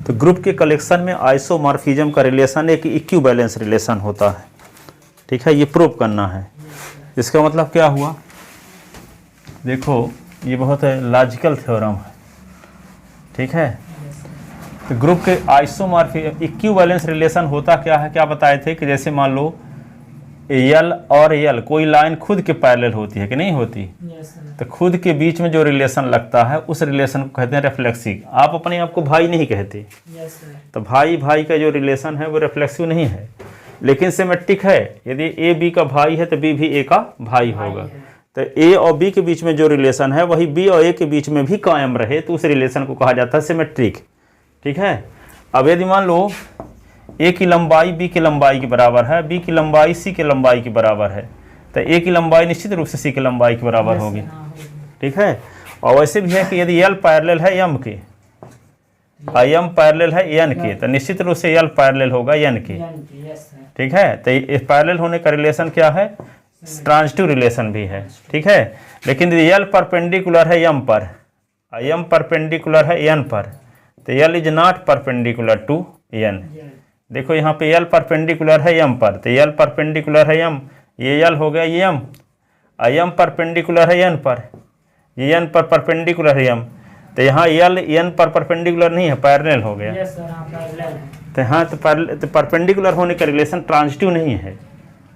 तो ग्रुप के कलेक्शन में आइसोमॉर्फिज्म का रिलेशन एक इक्विवेलेंस रिलेशन होता है। ठीक है, ये प्रूव करना है। इसका मतलब क्या हुआ, देखो ये बहुत लॉजिकल थ्योरम है। ठीक है, तो ग्रुप के आइसोमॉर्फिज्म इक्विवेलेंस रिलेशन होता क्या है, क्या बताए थे कि जैसे मान लो एल और एल कोई लाइन खुद के पैरेलल होती है कि नहीं होती, तो खुद के बीच में जो रिलेशन लगता है उस रिलेशन को कहते हैं रिफ्लेक्सिव। आप अपने आप को भाई नहीं कहते, तो भाई भाई का जो रिलेशन है वो रिफ्लेक्सिव नहीं है, लेकिन सिमेट्रिक है। यदि ए बी का भाई है तो बी भी ए का भाई होगा। तो ए और बी के बीच में जो रिलेशन है वही बी और ए के बीच में भी कायम रहे तो उस रिलेशन को कहा जाता है सिमेट्रिक। ठीक है, अब यदि मान लो ए की लंबाई बी की लंबाई के बराबर है, बी की लंबाई सी की लंबाई के बराबर है, तो ए की लंबाई निश्चित रूप से सी की लंबाई के बराबर होगी। ठीक है, और वैसे भी है कि यदि एल पैरेलल है एम के और एम पैरेलल है एन के, तो निश्चित रूप से एल पैरेलल होगा एन के। ठीक है, तो पैरेलल होने का रिलेशन क्या है, ट्रांजिटिव रिलेशन भी है। ठीक है, लेकिन यदि एल परपेंडिकुलर है एम पर और एम परपेंडिकुलर है एन पर, तो L is not perpendicular to N. देखो यहाँ पे एल परपेंडिकुलर है एम पर, तो एल परपेंडिकुलर है एम, ये एल हो गया ये एम, और एम परपेंडिकुलर है एन पर, ये एन पर परपेंडिकुलर है एम, तो यहाँ एल एन पर परपेंडिकुलर नहीं है, पैरेलल हो गया। तो हाँ, तो परपेंडिकुलर होने का रिलेशन ट्रांजिटिव नहीं है,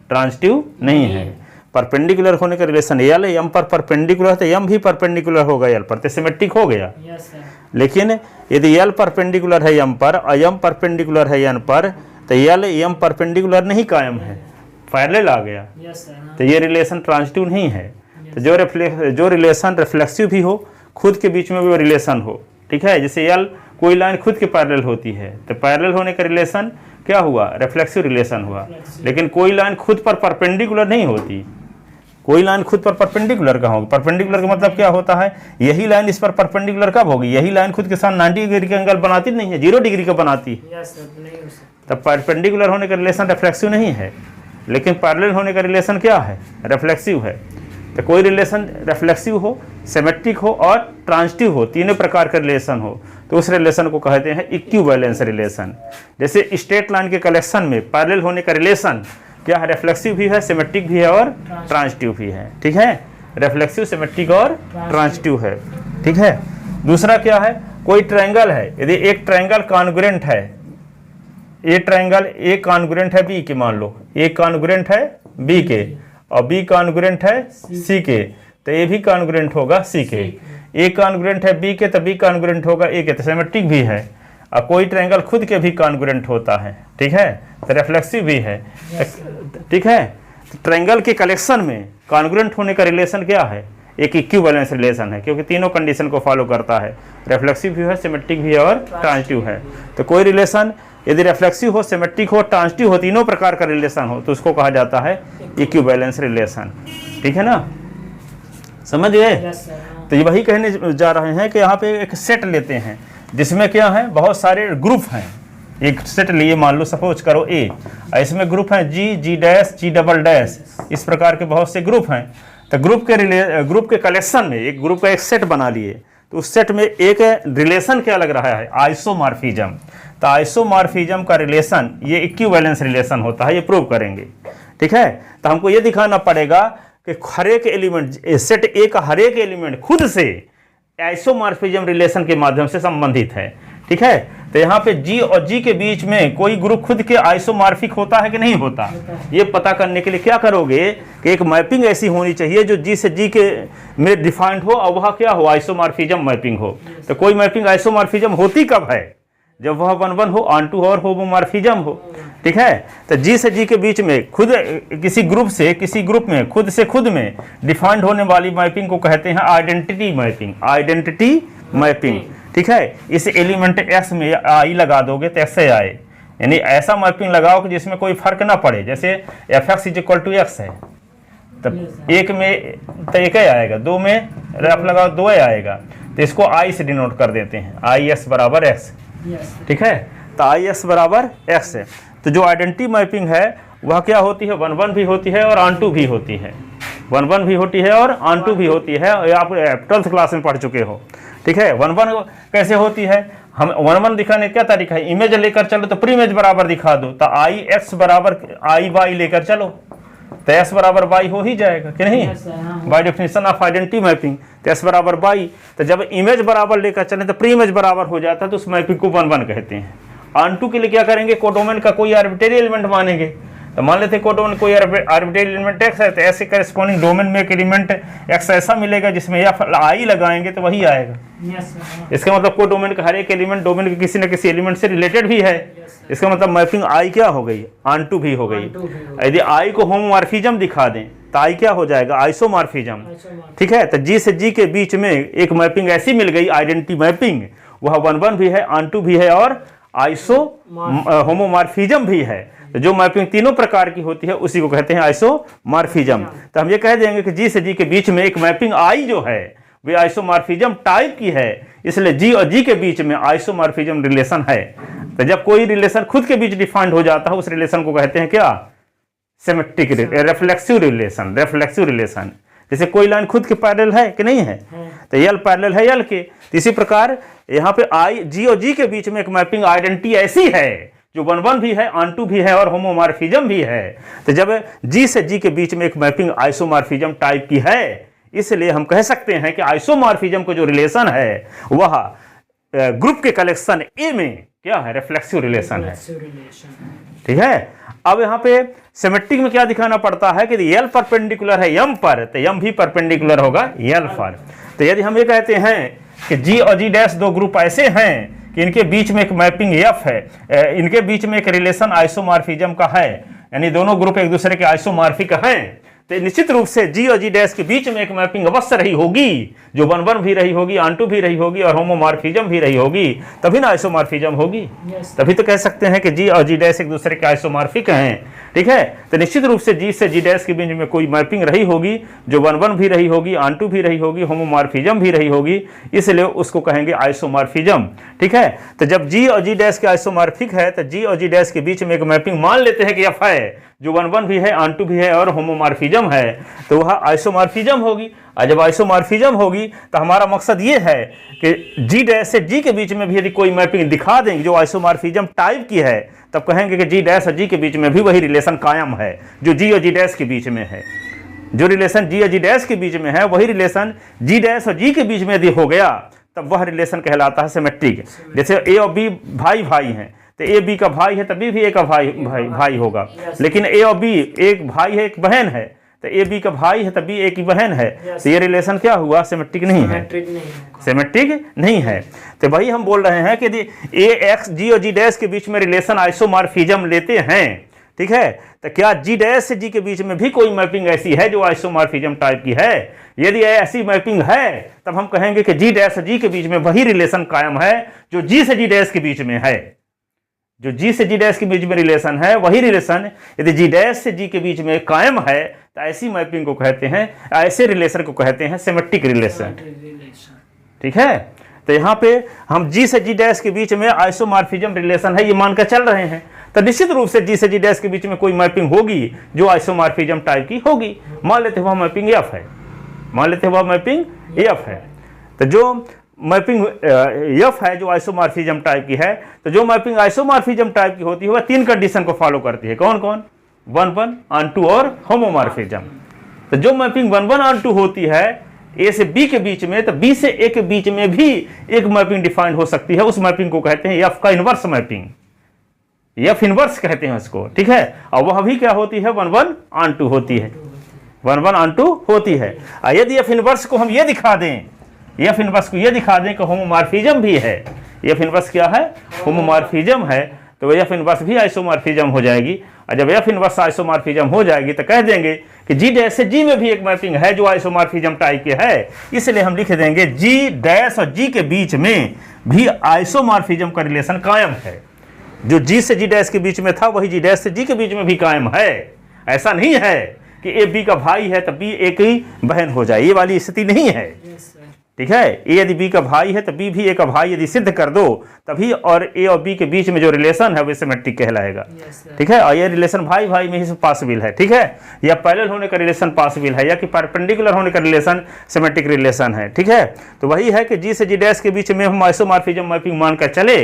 ट्रांजिटिव नहीं है। परपेंडिकुलर होने का रिलेशन एल एम पर परपेंडिकुलर, तो एम भी परपेंडिकुलर होगा एल पर, तो सिमेट्रिक हो गया। लेकिन यदि एल परपेंडिकुलर है एम पर और एम परपेंडिकुलर है एन पर, तो एल एम परपेंडिकुलर नहीं कायम है, पैरेलल आ गया। तो ये रिलेशन ट्रांजिटिव नहीं है। तो जो रिलेशन रिफ्लेक्सिव भी हो, खुद के बीच में भी वो रिलेशन हो। ठीक है, जैसे एल कोई लाइन खुद के पैरेलल होती है तो पैरेलल होने का रिलेशन क्या हुआ, रिफ्लेक्सिव रिलेशन हुआ। लेकिन कोई लाइन खुद पर परपेंडिकुलर नहीं होती, कोई लाइन खुद पर परपेंडिकुलर का होगी। परपेंडिकुलर का मतलब क्या होता है, यही लाइन इस पर परपेंडिकुलर कब होगी, यही लाइन खुद के साथ 90 डिग्री का एंगल बनाती नहीं है, 0 डिग्री का बनाती है। तब परपेंडिकुलर होने का रिलेशन रिफ्लेक्सिव नहीं है, लेकिन पैरेलल होने का रिलेशन क्या है, रिफ्लेक्सिव है। तो कोई रिलेशन रिफ्लेक्सिव हो, सिमेट्रिक हो और ट्रांजिटिव हो, तीनों प्रकार का रिलेशन हो, तो उस रिलेशन को कहते हैं इक्विवेलेंस रिलेशन। जैसे स्ट्रेट लाइन के कलेक्शन में पैरेलल होने का रिलेशन क्या है, रिफ्लेक्सिव भी है, सिमेट्रिक भी है और ट्रांजिटिव भी है। ठीक है, रिफ्लेक्सिव, सिमेट्रिक और ट्रांजिटिव है। ठीक है, दूसरा क्या है, कोई ट्रायंगल है, यदि एक ट्रायंगल कॉन्ग्रुएंट है, ए ट्रायंगल ए कॉन्ग्रुएंट है बी के, मान लो ए कॉन्ग्रुएंट है बी के और बी कॉन्ग्रुएंट है सी के, तो ए भी कॉन्ग्रुएंट होगा सी के। ए कॉन्ग्रुएंट है बी के तो बी कॉन्ग्रुएंट होगा ए के, तो सिमेट्रिक भी है। और कोई ट्रायंगल खुद के भी कॉन्ग्रुएंट होता है। ठीक है, तो रिफ्लेक्सिव भी है। ठीक है, तो ट्रायंगल के कलेक्शन में कॉन्ग्रुएंट होने का रिलेशन क्या है, एक इक्विवेलेंस रिलेशन है, क्योंकि तीनों कंडीशन को फॉलो करता है, रिफ्लेक्सिव भी है, सिमेट्रिक भी है और ट्रांजिटिव है। तो कोई रिलेशन यदि रिफ्लेक्सिव हो, सिमेट्रिक हो, ट्रांजिटिव हो, तीनों प्रकार का रिलेशन हो, तो उसको कहा जाता है इक्विवेलेंस रिलेशन। ठीक है ना, समझ गए। तो ये वही कहने जा रहे हैं कि यहाँ पे एक सेट लेते हैं जिसमें क्या है, बहुत सारे ग्रुप हैं। एक सेट लिए, मान लो सपोज करो ए, इसमें ग्रुप हैं जी, जी डैश, जी डबल डैश, इस प्रकार के बहुत से ग्रुप हैं। तो ग्रुप के कलेक्शन में एक ग्रुप का एक सेट बना लिए, तो उस सेट में एक रिलेशन क्या लग रहा है, आइसोमॉर्फिज्म। तो आइसोमॉर्फिज्म का रिलेशन ये इक्विवेलेंस रिलेशन होता है, ये प्रूव करेंगे। ठीक है, तो हमको ये दिखाना पड़ेगा कि हर एक एलिमेंट, सेट ए का हर एक एलिमेंट खुद से आइसोमॉर्फिज्म रिलेशन के माध्यम से संबंधित है। ठीक है, तो यहाँ पे जी और जी के बीच में कोई ग्रुप खुद के आइसोमॉर्फिक होता है कि नहीं होता, ये पता करने के लिए क्या करोगे कि एक मैपिंग ऐसी होनी चाहिए जो जी से जी के में डिफाइंड हो और वह क्या हो, आइसोमॉर्फिज्म मैपिंग हो। तो कोई मैपिंग आइसोमॉर्फिज्म होती कब है, जब वह 1-1 हो, ऑन-टू और होमोमॉर्फिज्म हो। ठीक है, तो जी से जी के बीच में खुद किसी ग्रुप से किसी ग्रुप में खुद में डिफाइंड होने वाली मैपिंग को कहते हैं आइडेंटिटी मैपिंग, आइडेंटिटी मैपिंग। ठीक है, इस एलिमेंट एक्स में आई लगा दोगे तो ऐसे आए, यानी ऐसा मैपिंग लगाओ कि जिसमें कोई फर्क ना पड़े। जैसे f x is equal to x है, तब एक में तो एक ही आएगा, दो में एफ लगाओ दो ही आएगा, तो इसको आई से डिनोट कर देते हैं, आई एस बराबर एक्स। ठीक है, तो आई एस बराबर एक्स है। तो जो आइडेंटिटी मैपिंग है वह क्या होती है, 1-1 भी होती है और ऑन-टू भी होती है, 1-1 भी होती है और ऑन-टू भी होती है, और आप 12th क्लास में पढ़ चुके हो। ठीक है, 1-1 कैसे होती है, हम 1-1 दिखाने का क्या तरीका है, इमेज लेकर चलो तो प्री इमेज बराबर दिखा दो, तो आई एक्स बराबर आई वाई लेकर चलो तो एस बराबर वाई हो ही जाएगा कि नहीं, by definition of identity mapping, तो एस बराबर वाई। तो जब इमेज बराबर लेकर चले तो प्री इमेज बराबर हो जाता है, तो उस मैपिंग को 1-1 कहते हैं। ऑन-टू के लिए क्या करेंगे, कोडोमेन का कोई आर्बिट्रेरी एलिमेंट मानेंगे, तो मान लेते हैं कोडोमेन कोई आर्बिट्रेरी एलिमेंट एक्स है, तो एस के करेस्पॉन्डिंग डोमेन में एक एलिमेंट एक्स ऐसा मिलेगा जिसमें एफ आई लगाएंगे तो वही आएगा। इसका मतलब कोडोमेन का हर एक एलिमेंट डोमेन के किसी न किसी एलिमेंट से रिलेटेड भी है। इसका मतलब मैपिंग आई क्या हो गई, ऑन-टू भी हो गई। यदि आई को होमोमॉर्फिज्म दिखा दें तो आई क्या हो जाएगा, आइसोमॉर्फिज्म। ठीक है, तो जी से जी के बीच में एक मैपिंग ऐसी मिल गई, आइडेंटिटी मैपिंग, वह 1-1 भी है, ऑन-टू भी है और आइसो होमोमॉर्फिज्म भी है। तो जो मैपिंग तीनों प्रकार की होती है उसी को कहते हैं आइसोमॉर्फिज्म। तो हम ये कह देंगे कि जी से जी के बीच में एक मैपिंग आई जो है वे आइसोमॉर्फिज्म टाइप की है, इसलिए जी और जी के बीच में आइसोमॉर्फिज्म रिलेशन है। तो जब कोई रिलेशन खुद के बीच डिफाइंड हो जाता है उस रिलेशन को कहते हैं क्या, symmetric reflexive relation. Reflexive relation जैसे कोई लाइन खुद के पैरेलल है कि नहीं है, तो यल पैरेलल है यल के। तो इसी प्रकार यहाँ पे आई जी और जी के बीच में एक मैपिंग आइडेंटिटी ऐसी है जो 1-1 भी है, ऑन-टू भी है और होमोमॉर्फिज्म भी है। तो जब जी से जी के बीच में एक मैपिंग आइसोमॉर्फिज्म टाइप की है, इसलिए हम कह सकते हैं कि आइसोमॉर्फिज्म को जो रिलेशन है वह ग्रुप के कलेक्शन ए में क्या है, रिफ्लेक्सिव रिलेशन है। ठीक है, अब यहाँ पे सिमेट्रिक में क्या दिखाना पड़ता है कि यल परपेंडिकुलर है यम पर, तो यम भी परपेंडिकुलर होगा यल पर। तो यदि हम ये कहते हैं कि जी और जी डैश दो ग्रुप ऐसे हैं कि इनके बीच में एक मैपिंग एफ है, इनके बीच में एक रिलेशन आइसोमॉर्फिज्म का है, यानी दोनों ग्रुप एक दूसरे के आइसोमॉर्फिक हैं, तो निश्चित रूप से जी और जी डैश के बीच में एक मैपिंग अवश्य रही होगी जो 1-1 भी रही होगी, ऑन-टू भी रही होगी और होमोमॉर्फिज्म भी रही होगी, तभी ना आइसोमॉर्फिज्म होगी। तभी तो कह सकते हैं कि जी और जी डैश एक दूसरे के आइसोमॉर्फिक हैं। ठीक है, तो निश्चित रूप से जी से जी डैश के बीच में कोई मैपिंग रही होगी जो 1-1 भी रही होगी, ऑन-टू भी रही होगी, होमोमॉर्फिज्म भी रही होगी, इसलिए उसको कहेंगे आइसोमॉर्फिज्म। ठीक है, तो जब जी और जी डैश के आइसोमॉर्फिक है तो जी और जी डैश के बीच में एक मैपिंग मान लेते हैं कि एफ है जो 1-1 भी है, ऑन-टू भी है और होमोमॉर्फिज्म है, तो वह आइसोमॉर्फिज्म होगी। और जब आइसोमॉर्फिज्म होगी तो हमारा मकसद ये है कि जी डैश से जी के बीच में भी यदि कोई मैपिंग दिखा देंगे जो आइसोमॉर्फिज्म टाइप की है, तब कहेंगे कि जी डैश और जी के बीच में भी वही रिलेशन कायम है जो जी और जी डैश के बीच में है। जो रिलेशन जी और जी डैश के बीच में है वही रिलेशन जी डैश और जी के बीच में यदि हो गया तब वह रिलेशन कहलाता है सिमेट्रिक। जैसे ए और बी भाई भाई हैं, तो ए बी का भाई है तभी भी ए का भाई होगा, लेकिन ए और बी एक भाई है एक बहन है, तो ए बी का भाई है तभी ए की बहन है, तो ये रिलेशन क्या हुआ, सिमेट्रिक नहीं है, सिमेट्रिक नहीं है। तो वही हम बोल रहे हैं कि यदि ए एक्स जी और जी डैश के बीच में रिलेशन आइसोमॉर्फिज्म लेते हैं, ठीक है, तो क्या जी डैश से जी के बीच में भी कोई मैपिंग ऐसी है जो आइसोमॉर्फिज्म टाइप की है? यदि ऐसी मैपिंग है तब हम कहेंगे कि जी डैश और जी के बीच में वही रिलेशन कायम है जो जी से जी डैश के बीच में है। जो जी से जी डैश के बीच में रिलेशन है वही रिलेशन यदि जी डैश से जी के बीच में कायम है तो ऐसी मैपिंग को कहते हैं, ऐसे रिलेशन को कहते हैं सिमेट्रिक रिलेशन। ठीक है, तो यहाँ पे हम जी से जी डैश के बीच में आइसोमॉर्फिज्म रिलेशन है ये मानकर चल रहे हैं, तो निश्चित रूप से जी से जी डैश के बीच में कोई मैपिंग होगी जो आइसोमॉर्फिज्म टाइप की होगी। मान लेते हैं वह मैपिंग एफ है, मान लेते हैं वह मैपिंग एफ है। तो जो मैपिंग एफ है जो आइसोमॉर्फिज्म टाइप की है, तो जो मैपिंग आइसोमॉर्फिज्म टाइप की होती है वह 3 कंडीशन को फॉलो करती है। कौन कौन? 1-1, ऑन-टू और होमोमॉर्फिज्म। तो जो मैपिंग 1-1 ऑन-टू होती है ए से बी के बीच में, तो बी से ए के बीच में भी एक मैपिंग डिफाइंड हो सकती है, उस मैपिंग को कहते हैं एफ का इनवर्स मैपिंग, एफ इनवर्स कहते हैं उसको। ठीक है, और वह भी क्या होती है, 1-1 ऑन-टू होती है, 1-1 ऑन-टू होती है। यदि एफ इनवर्स को हम ये दिखा दें, एफ इनवर्स को ये दिखा दें कि होमोमॉर्फिज्म भी है, एफ इनवर्स क्या है, होमोमॉर्फिज्म है, तो एफ इनवर्स भी आइसोमॉर्फिज्म हो जाएगी। और जब एफ इनवर्स आइसोमॉर्फिज्म हो जाएगी तो कह देंगे कि जी डैश से जी में भी एक मैपिंग है जो आइसोमॉर्फिज्म टाइप के है, इसलिए हम लिख देंगे जी डैश और जी के बीच में भी आइसोमॉर्फिज्म का रिलेशन कायम है। जो जी से जी डैश के बीच में था वही जी डैश से जी के बीच में भी कायम है। ऐसा नहीं है कि ए बी का भाई है तब बी ए की बहन हो जाए, ये वाली स्थिति नहीं है। ठीक है। ए यदि बी का भाई है तो बी भी ए का भाई यदि सिद्ध कर दो तभी और ए और बी के बीच में जो रिलेशन है वो सिमेट्रिक कहलाएगा। ठीक है। और ये रिलेशन भाई भाई में ही पॉसिबल है। ठीक है। या पैरेलल होने का रिलेशन पॉसिबल है या कि परपेंडिकुलर होने का रिलेशन सिमेट्रिक रिलेशन है। ठीक है। तो वही है कि जी से जी डैश के बीच में हम आइसोमॉर्फिज्म मैपिंग मानकर चले,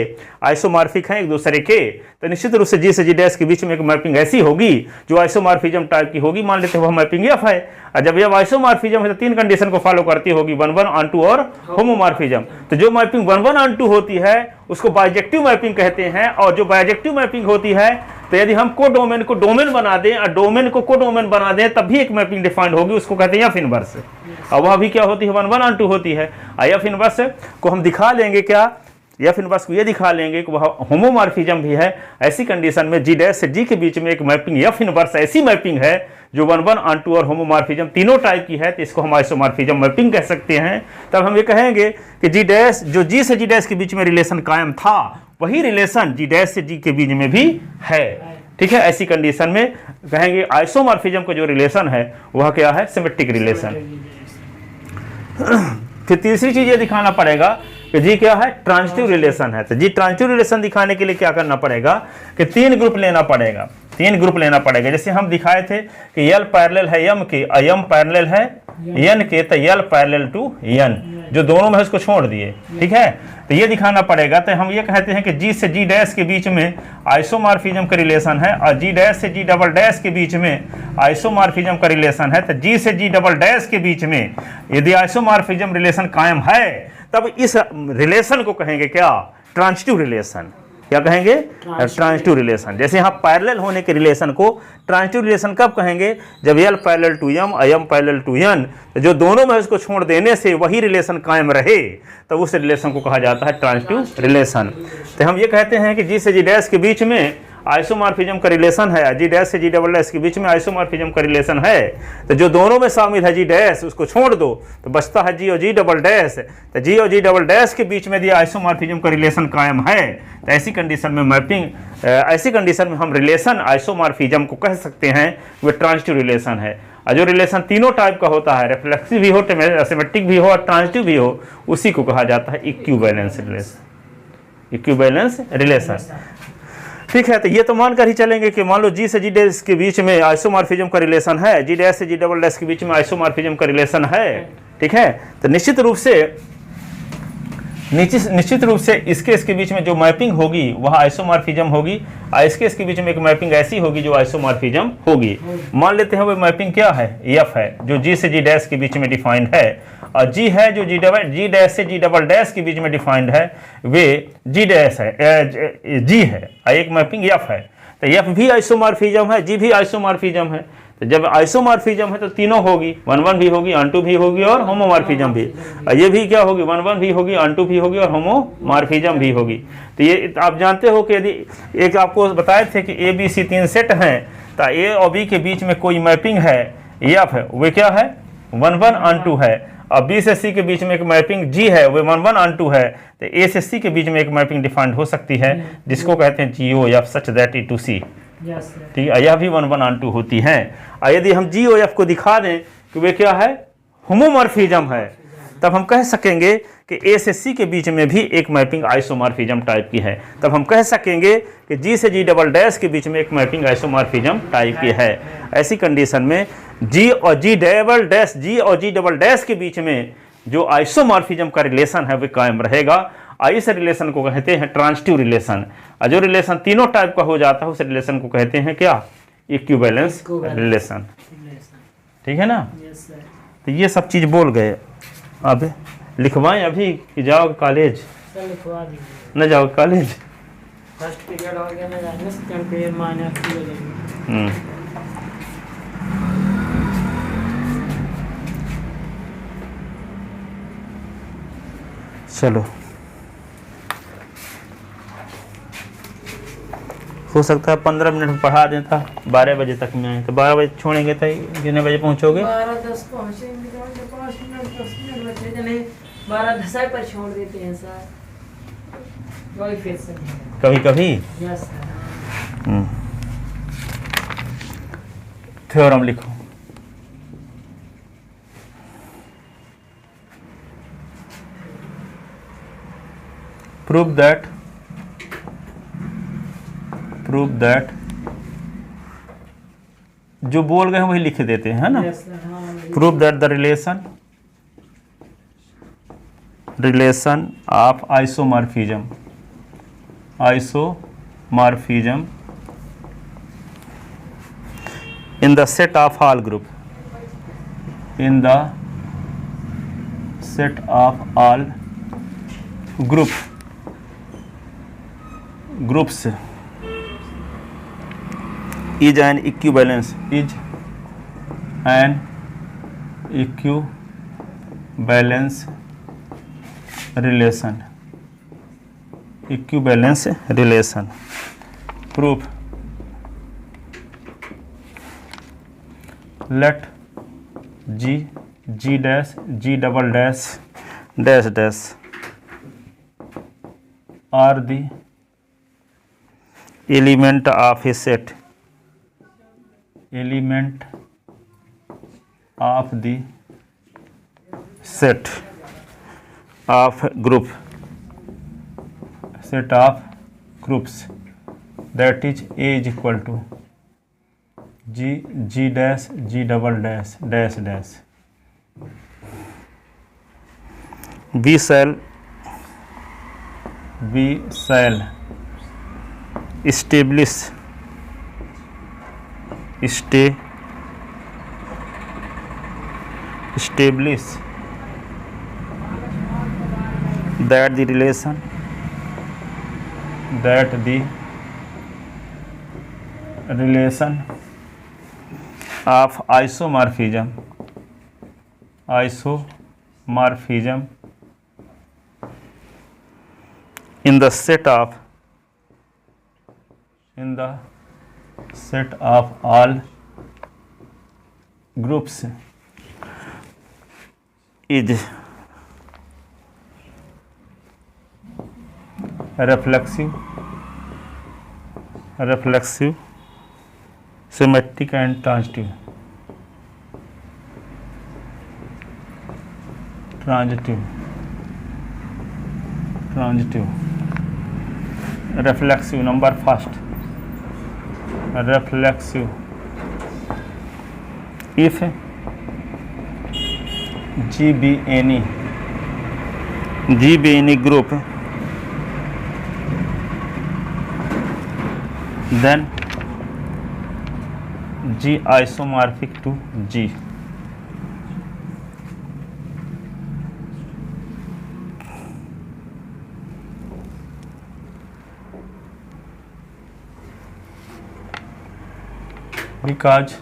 आइसोमॉर्फिक हैं एक दूसरे के, तो निश्चित रूप से जी से जी डैश के बीच में एक मैपिंग ऐसी होगी जो आइसोमॉर्फिज्म टाइप की होगी। मान लेते हैं वह मैपिंग एफ है। और जब यह आइसोमॉर्फिज्म है तो 3 कंडीशन को फॉलो करती होगी, 1 1 ऑन 2 और होमोमॉर्फिज्म। तो जो मैपिंग 1 1 ऑन 2 होती है उसको बाइजेक्टिव मैपिंग कहते हैं। और जो बाइजेक्टिव मैपिंग होती है तो यदि हम कोडोमेन को डोमेन बना दें और डोमेन को कोडोमेन बना दें तब भी एक मैपिंग डिफाइंड होगी, उसको कहते हैं एफ इनवर्स। और वह भी क्या होती है, 1 1 ऑन 2 होती है। एफ इनवर्स को हम दिखा लेंगे क्या, एफ इनवर्स को ये दिखा लेंगे कि वह होमोमॉर्फिज्म भी है। ऐसी कंडीशन में जी डैश से जी के बीच में एक मैपिंग एफ इनवर्स ऐसी मैपिंग है जो 1 1 ऑन 2 और होमोमॉर्फिज्म तीनों टाइप की है, तो इसको हम आइसोमॉर्फिज्म मैपिंग कह सकते हैं। तब हम ये कहेंगे कि जी डैश जो जी से जी डैश के बीच में रिलेशन कायम था वही रिलेशन जी डैश से जी के बीच में भी है। ठीक है। ऐसी कंडीशन में कहेंगे आइसोमॉर्फिज्म का जो रिलेशन है वह क्या है, सिमेट्रिक रिलेशन। फिर तीसरी चीज ये दिखाना पड़ेगा कि जी क्या है, ट्रांजिटिव रिलेशन है। तो जी ट्रांजिटिव रिलेशन दिखाने के लिए क्या करना पड़ेगा कि 3 ग्रुप लेना पड़ेगा, 3 ग्रुप लेना पड़ेगा। जैसे हम दिखाए थे कि यल पैरेलल है यम के, यम पैरेलल है यन के, तो यल पैरेलल टू यन, जो दोनों में उसको छोड़ दिए। ठीक है। तो ये दिखाना पड़ेगा। तो हम ये कहते हैं कि जी से जी डैश के बीच में आइसोमॉर्फिज्म का रिलेशन है और जी डैश से जी डबल डैश के बीच में आइसोमॉर्फिज्म का रिलेशन है। तो जी से जी डबल डैश के बीच में यदि आइसोमॉर्फिज्म रिलेशन कायम है तब इस रिलेशन को कहेंगे क्या, ट्रांजिटिव रिलेशन। क्या कहेंगे, ट्रांजिटिव रिलेशन। जैसे यहाँ पैरेलल होने के रिलेशन को ट्रांजिटिव रिलेशन कब कहेंगे, जब यल पैरेलल टू यम और यम पैरेलल टू यन, तो जो दोनों में उसको छोड़ देने से वही रिलेशन कायम रहे तो उस रिलेशन को कहा जाता है ट्रांजिटिव रिलेशन। तो हम ये कहते हैं कि जी से जी डैश के बीच में आइसोमॉर्फिज्म का रिलेशन है, जी डैश से जी डबल डैश के बीच में आइसोमॉर्फिज्म का रिलेशन है। तो जो दोनों में शामिल है जी डैश उसको छोड़ दो तो बचता है जी और जी डबल डैश। तो जी और जी डबल डैश के बीच में यदि आइसोमॉर्फिज्म का रिलेशन कायम है तो ऐसी कंडीशन में मैपिंग, ऐसी कंडीशन में हम रिलेशन आइसोमॉर्फिज्म को कह सकते हैं वो ट्रांजिटिव रिलेशन है। और जो रिलेशन तीनों टाइप का होता है, रिफ्लेक्सिव भी हो, सिमेट्रिक भी हो और ट्रांजिटिव भी हो, उसी को कहा जाता है इक्विवेलेंस रिलेशन, इक्विवेलेंस रिलेशन। ठीक है। तो ये तो मानकर ही चलेंगे कि मान लो जी से जी डैश के बीच में आइसोमॉर्फिज्म का रिलेशन है, जी डैश से जी डबल डैश के बीच में आइसोमॉर्फिज्म का रिलेशन है। ठीक है। तो निश्चित रूप से इसके बीच में जो मैपिंग होगी वह आइसोमॉर्फिज्म होगी और इसके बीच में एक मैपिंग ऐसी होगी जो आइसोमॉर्फिज्म होगी। मान लेते हैं वो मैपिंग क्या है, एफ है, जो जी से जी डैश के बीच में डिफाइंड है। और जी है जो जी डैश से जी डबल डैश के बीच में डिफाइंड है वे जी डैश है, जी है, और एक मैपिंग एफ है। तो एफ भी आइसोमॉर्फिज्म है, जी भी आइसोमॉर्फिज्म है। तो जब आइसोमॉर्फिज्म है तो तीनों होगी, 1 1 भी होगी, ऑन 2 भी होगी और होमोमॉर्फिज्म भी। और ये भी क्या होगी, 1 1 भी होगी, ऑन 2 भी होगी और होमोमॉर्फिज्म भी होगी। तो ये आप जानते हो कि यदि एक आपको बताए थे कि ए बी सी 3 सेट हैं तो ए और बी के बीच में कोई मैपिंग है एफ है, वे क्या है 1 1 ऑन 2 है। और बी से सी के बीच में एक मैपिंग जी है, वे 1 1 ऑन 2 है। तो ए से सी के बीच में एक मैपिंग डिफाइंड हो सकती है जिसको कहते हैं G O F such that E to C. ठीक है। यह भी 1 1 ऑन 2 होती है। और यदि हम जी ओ एफ को दिखा दें कि वे क्या है, होमोमॉर्फिज्म है, तब हम कह सकेंगे कि ए से सी के बीच में भी एक मैपिंग आइसोमॉर्फिज्म टाइप की है। तब हम कह सकेंगे कि जी से जी डबल डैश के बीच में एक मैपिंग आइसोमॉर्फिज्म टाइप की है। ऐसी कंडीशन में जी और जी डबल डैश के बीच में जो आइसोमॉर्फिज्म का रिलेशन है वे कायम रहेगा। और इस रिलेशन को कहते हैं ट्रांजिटिव रिलेशन। और जो रिलेशन तीनों टाइप का हो जाता है उस रिलेशन को कहते हैं क्या, इक्विवेलेंस रिलेशन। ठीक है ना। तो ये सब चीज बोल गए। अब लिखवाएं अभी कि जाओ कॉलेज, न जाओ कॉलेज। फर्स्ट पीरियड हो गया, ना जाएंगे, सेकंड पीरियड माइनस हो जाएंगे। चलो, हो सकता है 15 मिनट में पढ़ा देता, 12 बजे तक में आए तो 12 बजे छोड़ेंगे तो कितने बजे पहुंचोगे? 12:10 पहुंचेंगे, 5 मिनट 10 मिनट बचे नहीं, 12:10 पर छोड़ देते हैं सर। वही फिर से कभी कभी यस सर। थ्योरम लिखो। प्रूव दैट जो बोल गए हैं वही लिख देते हैं, है ना। Yes, sir. हाँ, prove that the relation of isomorphism in the set of all groups is an equivalence relation. Proof. Let G dash G double dash dash dash are the element of a set, of groups, that is A is equal to G dash G double dash dash dash. We shall establish that the relation of isomorphism in the set of all groups is reflexive, symmetric and transitive. Reflexive, number first. Reflexive if G be any group, then G isomorphic to G. Because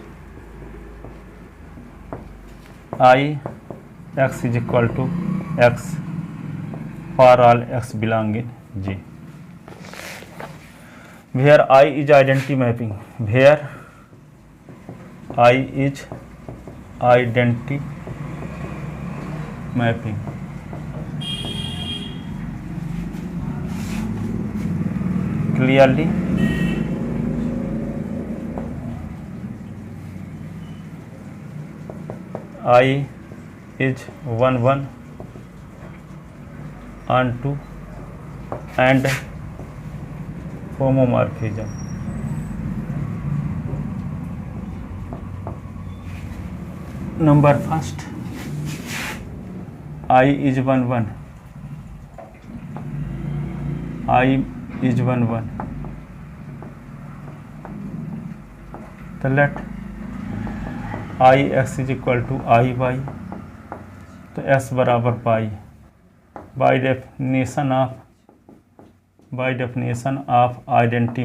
I x is equal to x for all x belonging G. Where I is identity mapping. Where I is identity mapping. Clearly I is 1 1 and 2 and homomorphism. Number first, I is 1 1. I is 1 1. So let I x is equal to I y, तो s बराबर पाई. By definition of identity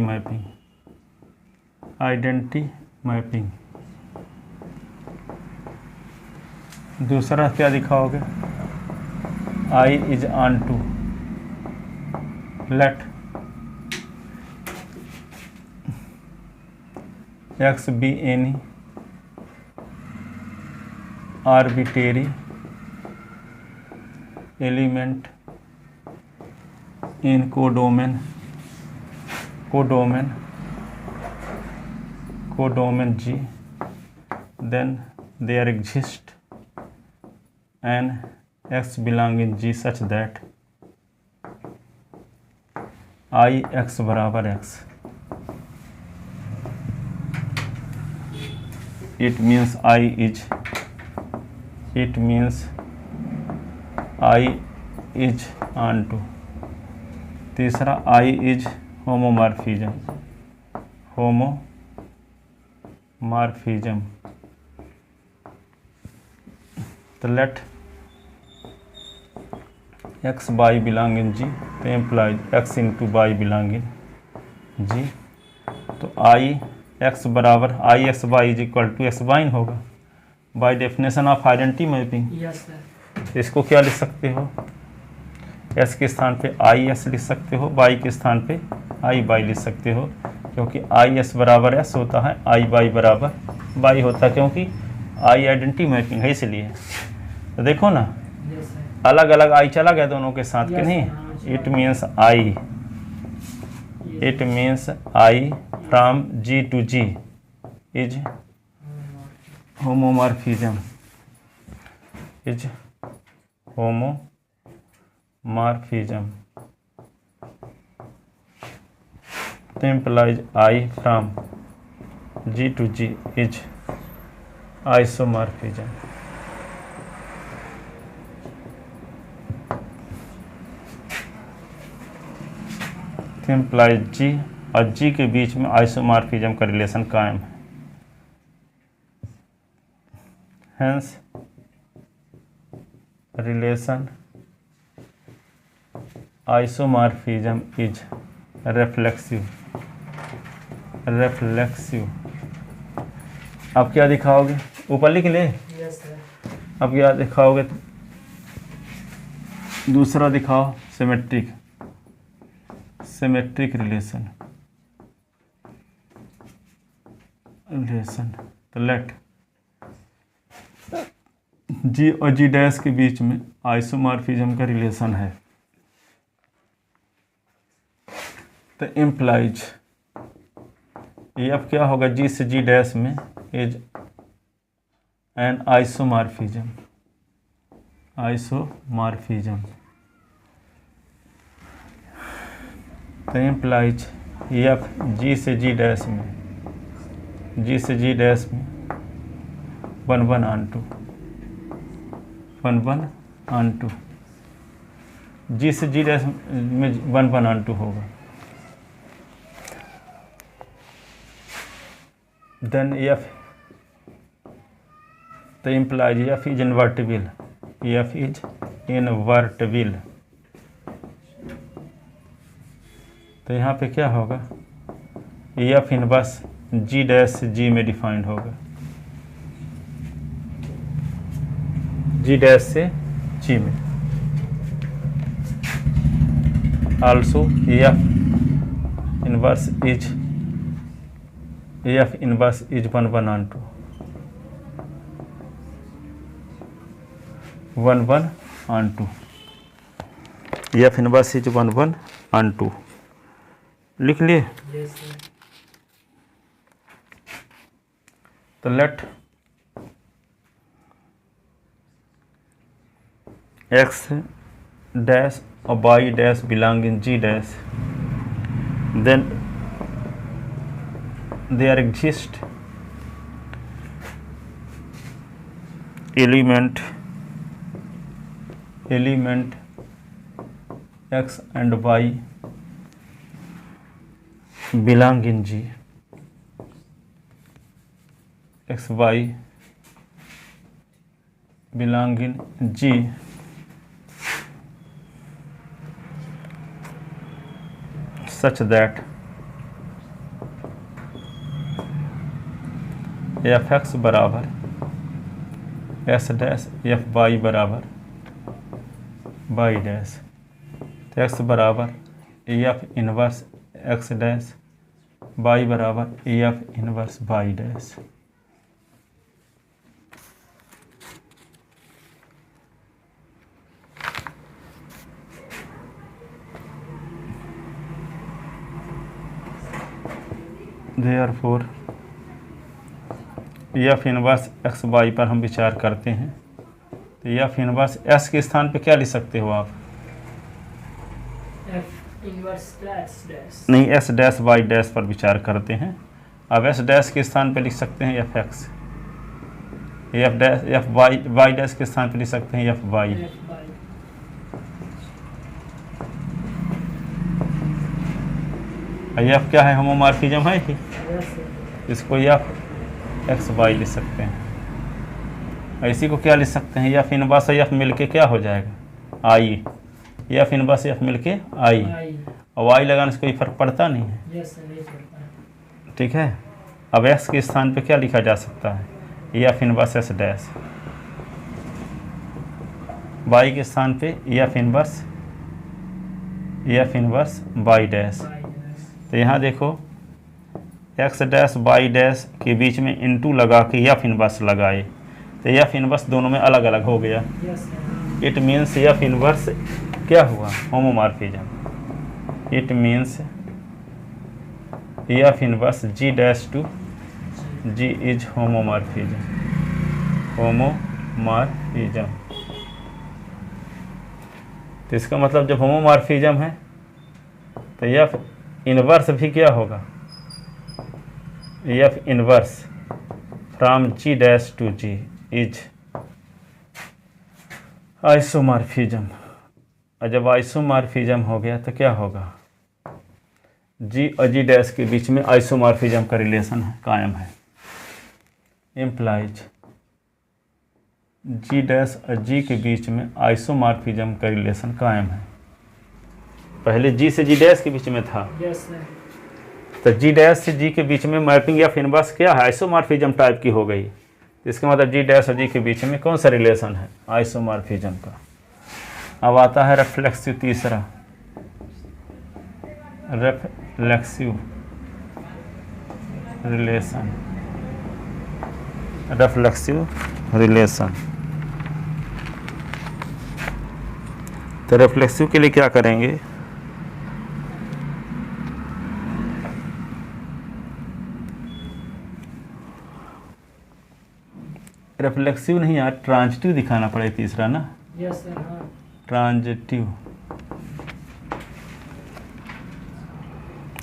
mapping. दूसरा क्या दिखाओगे? I is on 2. Let x be any arbitrary element in codomain G, then there exists an x belonging G such that I X बराबर X, it means I is onto. तीसरा I is homomorphism, तो let X Y belong in G, तो implies X into Y belong in G. तो I X बराबर I X Y is equal to X बाइन होगा by definition of identity mapping. Yes sir. तो इसको क्या लिख सकते हो, एस के स्थान पे आई एस लिख सकते हो, बाई के स्थान पे आई बाई लिख सकते हो, क्योंकि आई एस बराबर एस होता है, आई बाई बराबर बाई होता है, क्योंकि आई आइडेंटिटी मैपिंग है इसलिए। तो देखो ना यस सर। अलग अलग आई चला गया दोनों के साथ कि नहीं। It means I from G to G is homomorphism, तो implies I from G to G is isomorphism। तो implies G और G के बीच में आइसोमॉर्फिज्म का रिलेशन कायम है। Hence relation isomorphism is reflexive। अब क्या दिखाओगे, ऊपर लिख ले। Yes sir. अब क्या दिखाओगे, दूसरा दिखाओ सिमेट्रिक रिलेशन। तो लेट जी और जी डैश के बीच में आइसोमॉर्फिज्म का रिलेशन है, तो इम्प्लाइज ये अब क्या होगा, जी से जी डैश में इज एन आइसोमॉर्फिज्म। तो इम्प्लाइज एफ जी से जी डैश में 1 1 ऑन टू, जी से जी डैश में 1 1 ऑन टू होगा। देन एफ, तो इम्प्लाइज एफ इज इन्वर्टिबल, तो यहाँ पे क्या होगा, f inverse G dash G में डिफाइंड होगा, जी डैश से जी में। Also f inverse is 1 1 on to, 1 1 on टू, f inverse is 1 1 on to. लिख लिए। Yes sir. तो लेट एक्स डैश और y dash belong in G dash, then there exist element x and y belong in G, x y belong in G such that F X बराबर S dash F Y बराबर Y dash, तो X बराबर F inverse X dash, Y बराबर F inverse Y dash. Therefore F inverse X Y पर हम विचार करते हैं, तो एफ इनवर्स एस के स्थान पे क्या लिख सकते हो आप, इनवर्स डैश डैश नहीं, एस डैश वाई डैश पर विचार करते हैं। अब एस डैश के स्थान पे लिख सकते हैं f x, f dash F y, y dash के स्थान पे लिख सकते हैं f y. F by f क्या है, होमोमॉर्फिज्म है ही, यस इसको एफ एक्स वाई लिख सकते हैं। इसी को क्या लिख सकते हैं, एफ इनवर्स एफ मिलके क्या हो जाएगा, आई, एफ इनवर्स एफ मिलके आई, आई और वाई लगाने से कोई फर्क पड़ता नहीं है, यस नहीं पड़ता है। ठीक है। अब एक्स के स्थान पे क्या लिखा जा सकता है, f inverse s dash, y के स्थान पे f inverse Y dash. By dash तो यहाँ देखो एक्स डैश वाई डैश के बीच में इनटू लगा के एफ इनवर्स लगाए, तो एफ इनवर्स दोनों में अलग अलग हो गया। Yes it means f inverse क्या हुआ, homomorphism. It means f inverse G dash to G is homomorphism, homomorphism. तो इसका मतलब जब होमोमॉर्फिज्म है तो एफ इनवर्स भी क्या होगा, f inverse from G dash to G is isomorphism. और जब आइसोमॉर्फिज्म हो गया तो क्या होगा, जी और जी डैश के बीच में आइसोमॉर्फिज्म का रिलेशन है, कायम है। इम्प्लाइज जी डैश और जी के बीच में आइसोमॉर्फिज्म का रिलेशन कायम है। पहले जी से जी डैश के बीच में था, यस तो जी डैश से जी के बीच में मैपिंग या इनवर्स क्या है, आइसोमॉर्फिज्म टाइप की हो गई। इसका मतलब जी डैश और जी के बीच में कौन सा रिलेशन है, आइसोमॉर्फिज्म का। अब आता है रिफ्लेक्सिव, तीसरा रिफ्लेक्सिव रिलेशन, रिफ्लेक्सिव रिलेशन। तो रिफ्लेक्सिव के लिए क्या करेंगे, रिफ्लेक्सिव नहीं यार, ट्रांजिटिव दिखाना पड़े तीसरा ना, यस सर हाँ ट्रांजिटिव।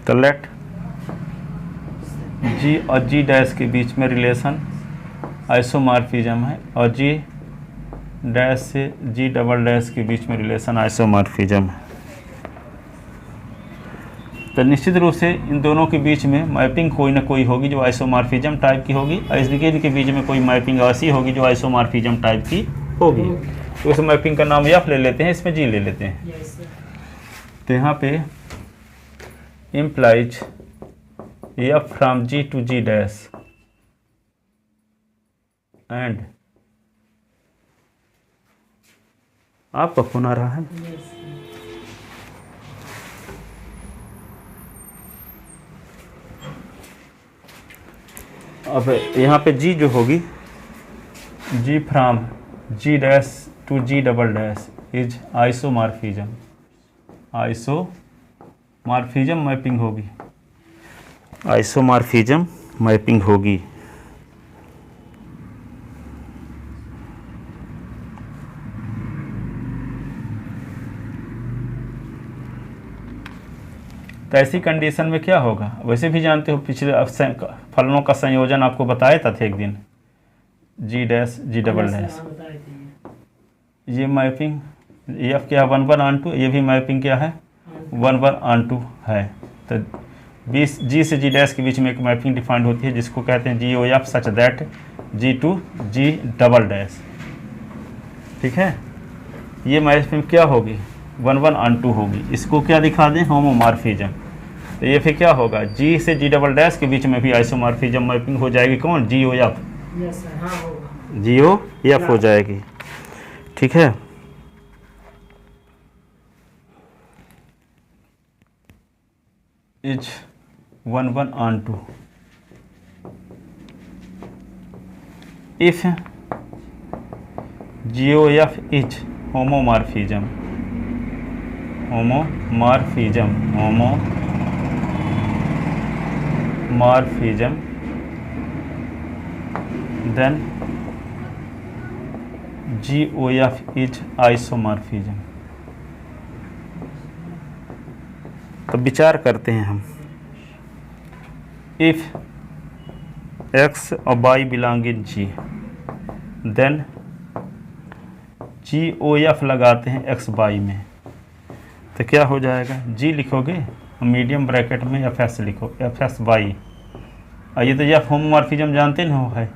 तो लेट जी और जी डैश के बीच में रिलेशन आइसोमॉर्फिज्म है, और जी डैश से जी डबल डैश के बीच में रिलेशन आइसोमॉर्फिज्म है। तो निश्चित रूप से इन दोनों के बीच में मैपिंग कोई ना कोई होगी जो आइसोमॉर्फिज्म टाइप की होगी, और इसके के बीच में कोई मैपिंग ऐसी होगी जो आइसोमॉर्फिज्म टाइप की होगी। तो उस मैपिंग का नाम एफ ले लेते हैं, इसमें जी ले लेते हैं। यस सर तो यहाँ पे implies F from G to G dash and, आपका फोन आ रहा है, यस अब यहाँ पे जी जो होगी, G from G dash to G double dash is isomorphism, isomorphism mapping होगी, आइसोमॉर्फिज्म मैपिंग होगी। तो ऐसी कंडीशन में क्या होगा, वैसे भी जानते हो पिछले फलनों का संयोजन आपको बताया था एक दिन, जी डैश जी डबल डैश, हाँ बताए थे ये मैपिंग एफ क्या है 1/(2), ये भी मैपिंग क्या है 1/(2) है। तो जी से जी डैश के बीच में एक मैपिंग डिफाइंड होती है जिसको कहते हैं G O F such that G to G double dash, ठीक है। ये मैपिंग क्या होगी 1/(2) होगी, इसको क्या दिखा दें होमोमॉर्फिज्म। तो ये फिर क्या होगा, जी से जी डबल डैश के बीच में भी आइसोमॉर्फिज्म मैपिंग हो जाएगी, कौन G O F, yes sir हाँ होगा जी ओ एफ हो जाएगी, ठीक है। Is 1/(2) if G O F is homomorphism, then GOF is isomorphism। तो विचार करते हैं हम। इफ x और y belong in G, then GOF लगाते हैं x y में, तो क्या हो जाएगा? G लिखोगे मीडियम ब्रैकेट में FS लिखो, FSY। ये तो F होमोमॉर्फिज्म जानते ना हो है,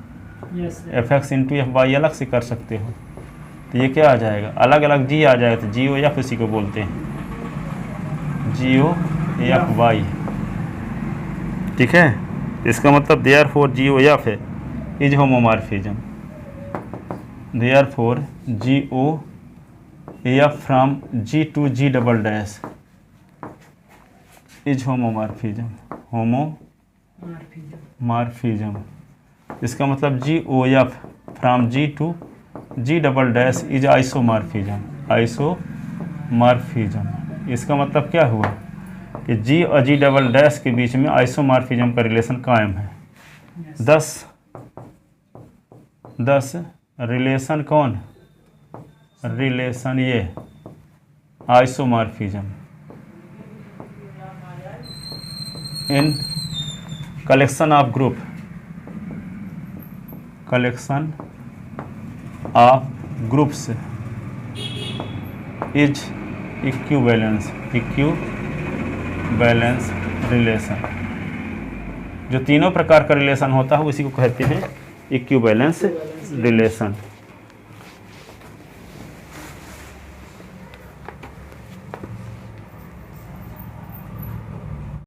यस FX इंटू FY अलग से कर सकते हो, तो ये क्या आ जाएगा? अलग अलग G आ जाएगा, तो GOF इसी को बोलते हैं, GOFY। ठीक है, इसका मतलब देयरफॉर GOF है is homomorphism, therefore GOF from G to G double dash is homomorphism, homomorphism. इसका मतलब GOF from G to G double dash is isomorphism, isomorphism. इसका मतलब क्या हुआ कि G और G डबल डैश के बीच में आइसोमॉर्फिज्म का रिलेशन कायम है। दस रिलेशन कौन? रिलेशन ये isomorphism in collection of group, collection of groups is equivalence, equivalence relation. जो तीनों प्रकार का रिलेशन होता है उसी को कहते हैं इक्विवेलेंस रिलेशन।